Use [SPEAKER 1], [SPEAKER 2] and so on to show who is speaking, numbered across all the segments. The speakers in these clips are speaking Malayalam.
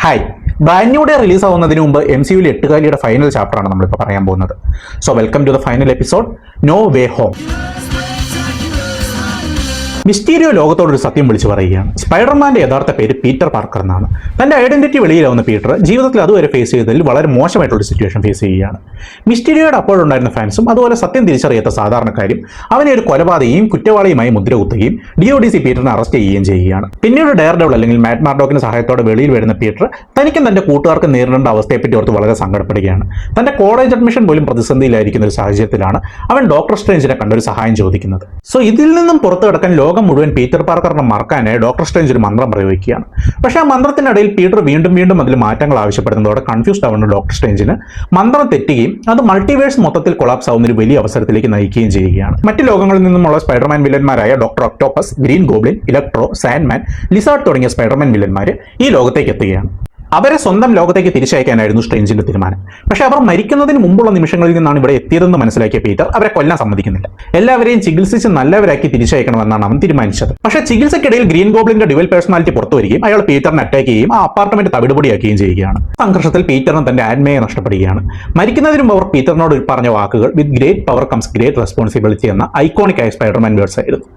[SPEAKER 1] Hi, brand new day release ആവുന്നതിന് മുമ്പ് MCU എട്ടുകാലിയുടെ ഫൈനൽ ചാപ്റ്ററാണ് നമ്മളിപ്പോൾ പറയാൻ പോകുന്നത്. So welcome to the final episode, no way home. Mysterio ലോകത്തോടൊരു സത്യം വിളിച്ചു പറയുകയാണ്. സ്പൈഡർമാന്റെ യഥാർത്ഥ പേര് പീറ്റർ പാർക്കർ എന്നാണ്. തന്റെ ഐഡന്റിറ്റി വെളിയിലാവുന്ന പീറ്റർ ജീവിതത്തിൽ അതുവരെ ഫേസ് ചെയ്തതിൽ വളരെ മോശമായിട്ടുള്ള സിറ്റുവേഷൻ ഫേസ് ചെയ്യുകയാണ്. മിസ്റ്റീരിയോയുടെ അപ്പോഴുണ്ടായിരുന്ന ഫാൻസും അതുപോലെ സത്യം തിരിച്ചറിയാത്ത സാധാരണക്കാരും അവനെ ഒരു കൊലപാതകയും കുറ്റവാളിയുമായി മുദ്രകുത്തുകയും DODC പീറ്ററിനെ അറസ്റ്റ് ചെയ്യുകയും ചെയ്യുകയാണ്. പിന്നീട് ഡെയർഡെവിൾ അല്ലെങ്കിൽ മാറ്റ് മാർഡോക്കിന്റെ സഹായത്തോടെ വെളിയിൽ വരുന്ന പീറ്റർ തനിക്കും തന്റെ കൂട്ടുകാർക്കും നേരിടേണ്ട അവസ്ഥയെപ്പറ്റി ഓർത്ത് വളരെ സങ്കടപ്പെടുകയാണ്. തന്റെ കോളേജ് അഡ്മിഷൻ പോലും പ്രതിസന്ധിയിലായിരിക്കുന്ന ഒരു സാഹചര്യത്തിലാണ് അവൻ ഡോക്ടർ സ്ട്രേഞ്ചിനെ കണ്ടൊരു സഹായം ചോദിക്കുന്നത്. സോ ഇതിൽ നിന്നും പുറത്തു കിടക്കാൻ ലോകം മുഴുവൻ പീറ്റർ പാർക്കറിനെ മറക്കാനായി ഡോക്ടർ സ്ട്രേഞ്ച് ഒരു മന്ത്രം പ്രയോഗിക്കുകയാണ്. പക്ഷേ ആ മന്ത്രത്തിനിടയിൽ പീറ്റർ വീണ്ടും അതിൽ മാറ്റങ്ങൾ ആവശ്യപ്പെടുന്നതോടെ കൺഫ്യൂസ്ഡ് ആവുന്ന ഡോക്ടർ സ്ട്രേഞ്ചിന് മന്ത്രം തെറ്റുകയും അത് മൾട്ടിവേഴ്സ് മൊത്തത്തിൽ കൊളാപ്സ് ആവുന്ന ഒരു വലിയ അവസരത്തിലേക്ക് നയിക്കുകയും ചെയ്യുകയാണ്. മറ്റ് ലോകങ്ങളിൽ നിന്നുമുള്ള സ്പൈഡർമാൻ വില്ലന്മാരായ Doctor Octopus, Green Goblin, Electro, Sandman, Lizard തുടങ്ങിയ സ്പൈഡർമാൻ വില്ലന്മാർ ഈ ലോകത്തേക്ക് എത്തുകയാണ്. അവരെ സ്വന്തം ലോകത്തേക്ക് തിരിച്ചയക്കാനായിരുന്നു സ്ട്രേഞ്ചിന്റെ തീരുമാനം. പക്ഷേ അവർ മരിക്കുന്നതിന് മുമ്പുള്ള നിമിഷങ്ങളിൽ നിന്നാണ് ഇവിടെ എത്തിയതെന്ന് മനസ്സിലാക്കിയ പീറ്റർ അവരെ കൊല്ലാൻ സമ്മതിക്കുന്നില്ല. എല്ലാവരെയും ചികിത്സിച്ച് നല്ലവരാക്കി തിരിച്ചയക്കണമെന്നാണ് അവൻ തീരുമാനിച്ചത്. പക്ഷേ ചികിത്സയ്ക്കിടയിൽ ഗ്രീൻ ഗോബ്ലിന്റെ ഡ്യുവൽ പേഴ്സണാലിറ്റി പുറത്തു വരികയും അയാൾ പീറ്ററിനെ അറ്റാക്ക് ചെയ്യുകയും ആ അപ്പാർട്ട്മെന്റ് തവിടുപൊടിയാക്കുകയും ചെയ്യുകയാണ്. സംഘർഷത്തിൽ പീറ്ററിന് തന്റെ ആത്മയെ നഷ്ടപ്പെടുകയാണ്. മരിക്കുന്നതിന് മുമ്പ് അവർ പീറ്ററിനോട് പറഞ്ഞ വാക്കുകൾ with great power comes great responsibility എന്ന ഐക്കോണിക് ആയ സ്പൈഡർമാൻ വേർഡ്സ് ആയിരുന്നു.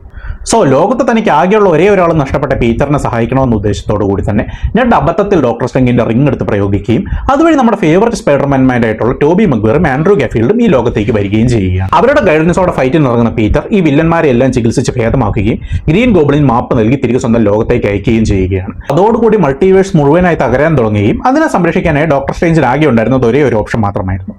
[SPEAKER 1] സോ ലോകത്ത് തനിക്ക് ആകെയുള്ള ഒരേ ഒരാൾ നഷ്ടപ്പെട്ട പീറ്ററിനെ സഹായിക്കണമെന്ന ഉദ്ദേശത്തോടു കൂടി തന്നെ നെഡ് അബദ്ധത്തിൽ ഡോക്ടർ സ്ട്രേഞ്ചിന്റെ റിംഗ് എടുത്ത് പ്രയോഗിക്കുകയും അതുവഴി നമ്മുടെ ഫേവററ്റ് സ്പൈഡർമാൻമാരായിട്ടുള്ള ടോബി മഗ്വയറും ആൻഡ്രൂ ഗാർഫീൽഡും ഈ ലോകത്തേക്ക് വരികയും ചെയ്യുകയാണ്. അവരുടെ ഗൈഡൻസോടെ ഫൈറ്റിൽ ഇറങ്ങുന്ന പീറ്റർ ഈ വില്ലന്മാരെ എല്ലാം ചികിത്സിച്ച് ഭേദമാക്കുകയും ഗ്രീൻ ഗോബ്ലിൻ മാപ്പ് നൽകി തിരികെ സ്വന്തം ലോകത്തേക്ക് അയക്കുകയും ചെയ്യുകയാണ്. അതോടുകൂടി മൾട്ടിവേഴ്സ് മുഴുവനായി തകരാൻ തുടങ്ങുകയും അതിനെ സംരക്ഷിക്കാനായി ഡോക്ടർ സ്ട്രേഞ്ചിന് ആകെ ഉണ്ടായിരുന്നത് ഒരേ ഒരു ഓപ്ഷൻ മാത്രമായിരുന്നു: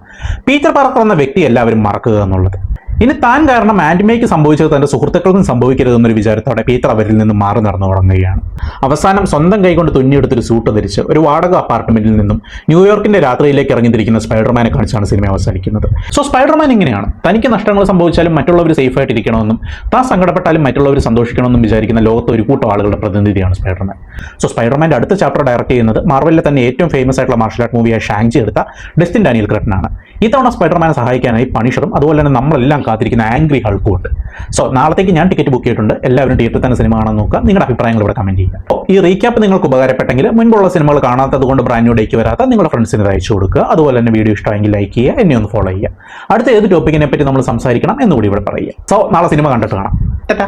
[SPEAKER 1] പീറ്റർ പാർക്കർ എന്ന വ്യക്തി എല്ലാവരും മറക്കുക എന്നുള്ളത്. ഇനി താൻ കാരണം ആന്റിമയ്ക്ക് സംഭവിച്ചത് തന്റെ സുഹൃത്തുക്കൾക്കും സംഭവിക്കരുതെന്നൊരു വിചാരത്തോടെ പീറ്റർ അവരിൽ നിന്നും മാറി നടന്നു തുടങ്ങുകയാണ്. അവസാനം സ്വന്തം കൈകൊണ്ട് തുന്നിയെടുത്തൊരു സൂട്ട് ധരിച്ച് ഒരു വാടക അപ്പാർട്ട്മെന്റിൽ നിന്നും ന്യൂയോർക്കിന്റെ രാത്രിയിലേക്ക് ഇറങ്ങിത്തിരിക്കുന്ന സ്പൈഡർമാനെ കാണിച്ചാണ് സിനിമ അവസാനിക്കുന്നത്. സോ സ്പൈഡർമാൻ ഇങ്ങനെയാണ്. തനിക്ക് നഷ്ടങ്ങൾ സംഭവിച്ചാലും മറ്റുള്ളവർ സേഫ് ആയിട്ടിരിക്കണമെന്നും താൻ സങ്കടപ്പെട്ടാലും മറ്റുള്ളവർ സന്തോഷിക്കണമെന്നും വിചാരിക്കുന്ന ലോകത്ത് ഒരു കൂട്ടം ആളുകളുടെ പ്രതിനിധിയാണ് സ്പൈഡർമാൻ. സോ സ്പൈഡർമാന്റെ അടുത്ത ചാപ്റ്റർ ഡയറക്ട് ചെയ്യുന്നത് മാർവലിലെ തന്നെ ഏറ്റവും ഫേമസ് ആയിട്ടുള്ള മാർഷൽ ആർട്ട് മൂവിയായ ഷാങ്ചി എടുത്ത ഡസ്റ്റിൻ ഡാനിയൽ ക്രെട്ടനാണ്. ഇത്തവണ സ്പൈഡർമാനെ സഹായിക്കാനായി പണിഷറും അതുപോലെ തന്നെ നമ്മളെല്ലാം കാത്തിരിക്കുന്ന ആംഗ്രി ഹൾക്കും ഉണ്ട്. സോ നാളത്തേക്ക് ഞാൻ ടിക്കറ്റ് ബുക്ക് ചെയ്തിട്ടുണ്ട്. എല്ലാവരും തിയേറ്ററിൽ തന്നെ സിനിമ കാണാൻ നോക്കുക. നിങ്ങളുടെ അഭിപ്രായങ്ങൾ ഇവിടെ കമന്റ് ചെയ്യുക. ഈ റീക്യാപ്പ് നിങ്ങൾക്ക് ഉപകാരപ്പെട്ടെങ്കിൽ മുൻപുള്ള സിനിമകൾ കാണാത്തത് കൊണ്ട് ബ്രാൻഡ് ന്യൂ ഡേക്ക് വരാത്ത നിങ്ങളുടെ ഫ്രണ്ട്സിന് അയച്ചു കൊടുക്കുക. അതുപോലെ തന്നെ വീഡിയോ ഇഷ്ടമെങ്കിൽ ലൈക്ക് ചെയ്യുക, എന്നെ ഒന്ന് ഫോളോ ചെയ്യുക. അടുത്ത ഏത് ടോപ്പിക്കിനെ പറ്റി നമ്മൾ സംസാരിക്കണം എന്നുകൂടി ഇവിടെ പറയുക. സോ നാളെ സിനിമ കണ്ടിട്ട് കാണാം. ടാറ്റാ.